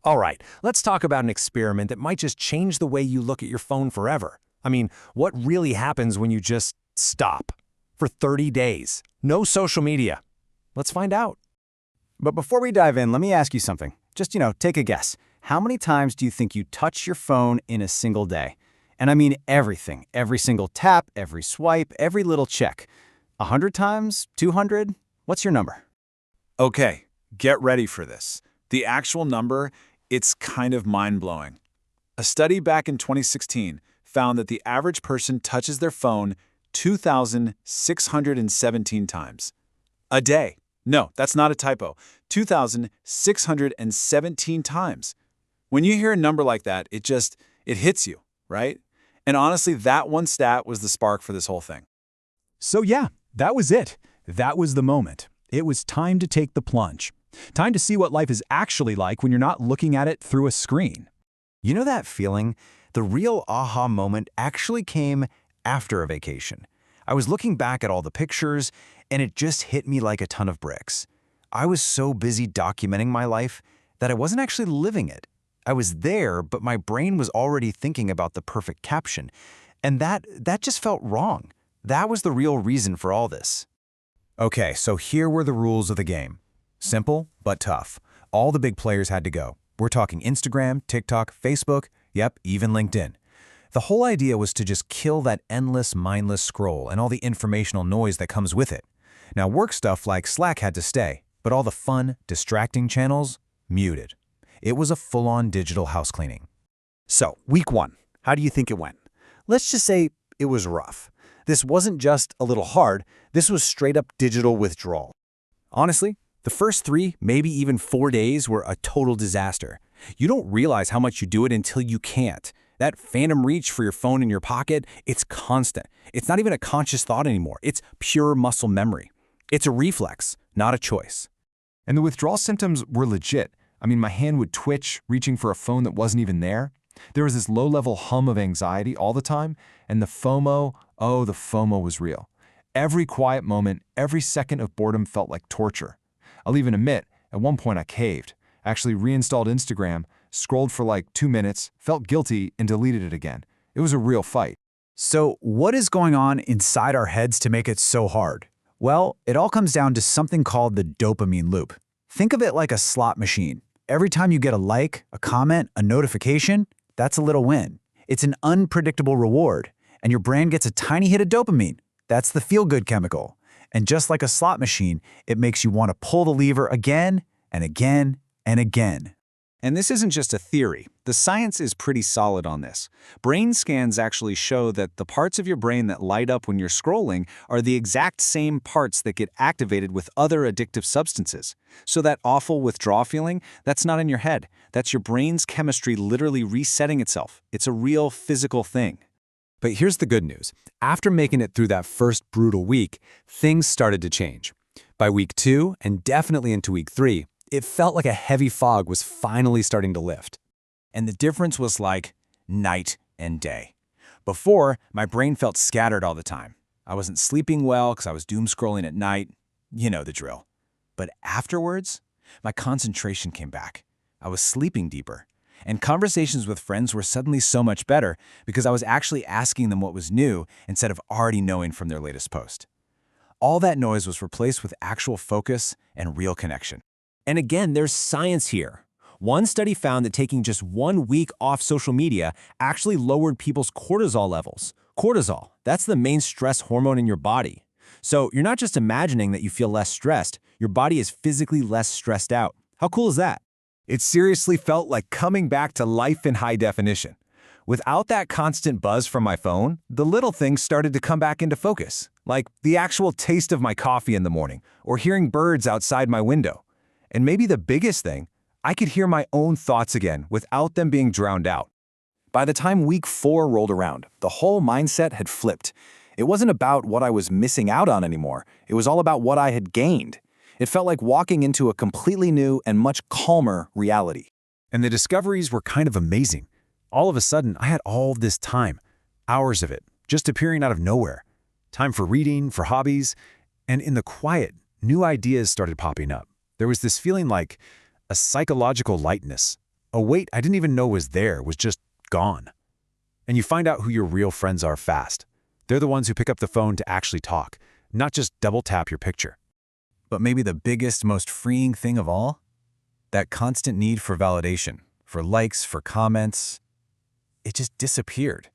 All right, let's talk about an experiment that might just change the way you look at your phone forever. I mean, what really happens when you just stop? For 30 days. No social media. Let's find out. But before we dive in, let me ask you something. Just, take a guess. How many times do you think you touch your phone in a single day? And I mean everything. Every single tap, every swipe, every little check. 100 times? 200? What's your number? Okay, get ready for this. The actual number, it's kind of mind-blowing. A study back in 2016 found that the average person touches their phone 2,617 times. A day. No, that's not a typo. 2,617 times. When you hear a number like that, it hits you, right? And honestly, that one stat was the spark for this whole thing. So yeah, that was it. That was the moment. It was time to take the plunge. Time to see what life is actually like when you're not looking at it through a screen. You know that feeling? The real aha moment actually came after a vacation. I was looking back at all the pictures, and it just hit me like a ton of bricks. I was so busy documenting my life that I wasn't actually living it. I was there, but my brain was already thinking about the perfect caption, and that just felt wrong. That was the real reason for all this. Okay, so here were the rules of the game. Simple, but tough. All the big players had to go. We're talking Instagram, TikTok, Facebook, yep, even LinkedIn. The whole idea was to just kill that endless, mindless scroll and all the informational noise that comes with it. Now, work stuff like Slack had to stay, but all the fun, distracting channels, muted. It was a full-on digital house cleaning. So, week 1. How do you think it went? Let's just say it was rough. This wasn't just a little hard. This was straight-up digital withdrawal. Honestly, the first 3, maybe even 4 days were a total disaster. You don't realize how much you do it until you can't. That phantom reach for your phone in your pocket, it's constant. It's not even a conscious thought anymore. It's pure muscle memory. It's a reflex, not a choice. And the withdrawal symptoms were legit. I mean, my hand would twitch, reaching for a phone that wasn't even there. There was this low-level hum of anxiety all the time, and the FOMO, the FOMO was real. Every quiet moment, every second of boredom felt like torture. I'll even admit, at one point I caved. Actually reinstalled Instagram, scrolled for like 2 minutes, felt guilty, and deleted it again. It was a real fight. So, what is going on inside our heads to make it so hard? Well, it all comes down to something called the dopamine loop. Think of it like a slot machine. Every time you get a like, a comment, a notification, that's a little win. It's an unpredictable reward, and your brain gets a tiny hit of dopamine. That's the feel-good chemical. And just like a slot machine, it makes you want to pull the lever again and again and again. And this isn't just a theory. The science is pretty solid on this. Brain scans actually show that the parts of your brain that light up when you're scrolling are the exact same parts that get activated with other addictive substances. So that awful withdrawal feeling, that's not in your head. That's your brain's chemistry literally resetting itself. It's a real physical thing. But here's the good news. After making it through that first brutal week, things started to change. By week 2, and definitely into week 3, it felt like a heavy fog was finally starting to lift. And the difference was like night and day. Before, my brain felt scattered all the time. I wasn't sleeping well because I was doom scrolling at night. You know the drill. But afterwards, my concentration came back. I was sleeping deeper. And conversations with friends were suddenly so much better because I was actually asking them what was new instead of already knowing from their latest post. All that noise was replaced with actual focus and real connection. And again, there's science here. One study found that taking just 1 week off social media actually lowered people's cortisol levels. Cortisol, that's the main stress hormone in your body. So you're not just imagining that you feel less stressed, your body is physically less stressed out. How cool is that? It seriously felt like coming back to life in high definition. Without that constant buzz from my phone, the little things started to come back into focus, like the actual taste of my coffee in the morning or hearing birds outside my window. And maybe the biggest thing, I could hear my own thoughts again without them being drowned out. By the time week 4 rolled around, the whole mindset had flipped. It wasn't about what I was missing out on anymore. It was all about what I had gained. It felt like walking into a completely new and much calmer reality. And the discoveries were kind of amazing. All of a sudden, I had all this time, hours of it, just appearing out of nowhere. Time for reading, for hobbies, and in the quiet, new ideas started popping up. There was this feeling like a psychological lightness. A weight I didn't even know was there was just gone. And you find out who your real friends are fast. They're the ones who pick up the phone to actually talk, not just double tap your picture. But maybe the biggest, most freeing thing of all? That constant need for validation, for likes, for comments. It just disappeared.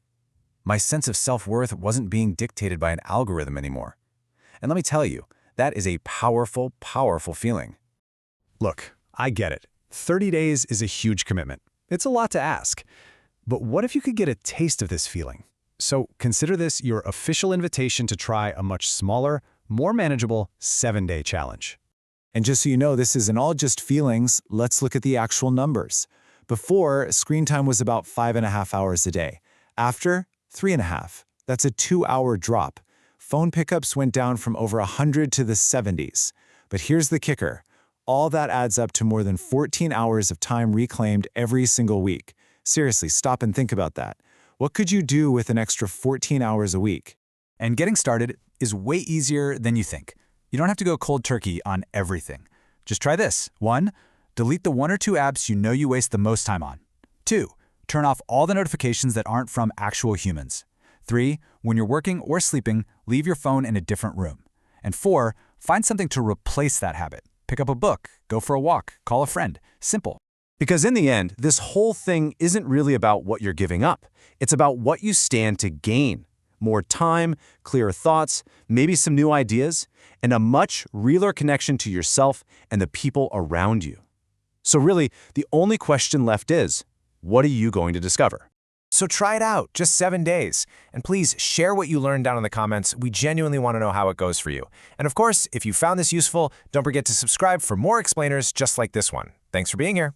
My sense of self-worth wasn't being dictated by an algorithm anymore. And let me tell you, that is a powerful, powerful feeling. Look, I get it. 30 days is a huge commitment. It's a lot to ask. But what if you could get a taste of this feeling? So consider this your official invitation to try a much smaller, more manageable 7-day challenge. And just so you know, this isn't all just feelings. Let's look at the actual numbers. Before, screen time was about 5.5 hours a day. After, 3.5. That's a 2-hour drop. Phone pickups went down from over 100 to the 70s. But here's the kicker. All that adds up to more than 14 hours of time reclaimed every single week. Seriously, stop and think about that. What could you do with an extra 14 hours a week? And getting started is way easier than you think. You don't have to go cold turkey on everything. Just try this. 1, delete the 1 or 2 apps you know you waste the most time on. 2, turn off all the notifications that aren't from actual humans. 3, when you're working or sleeping, leave your phone in a different room. And 4, find something to replace that habit. Pick up a book, go for a walk, call a friend. Simple. Because in the end, this whole thing isn't really about what you're giving up. It's about what you stand to gain. More time, clearer thoughts, maybe some new ideas, and a much realer connection to yourself and the people around you. So really, the only question left is, what are you going to discover? So try it out, just 7 days. And please share what you learned down in the comments. We genuinely want to know how it goes for you. And of course, if you found this useful, don't forget to subscribe for more explainers just like this one. Thanks for being here.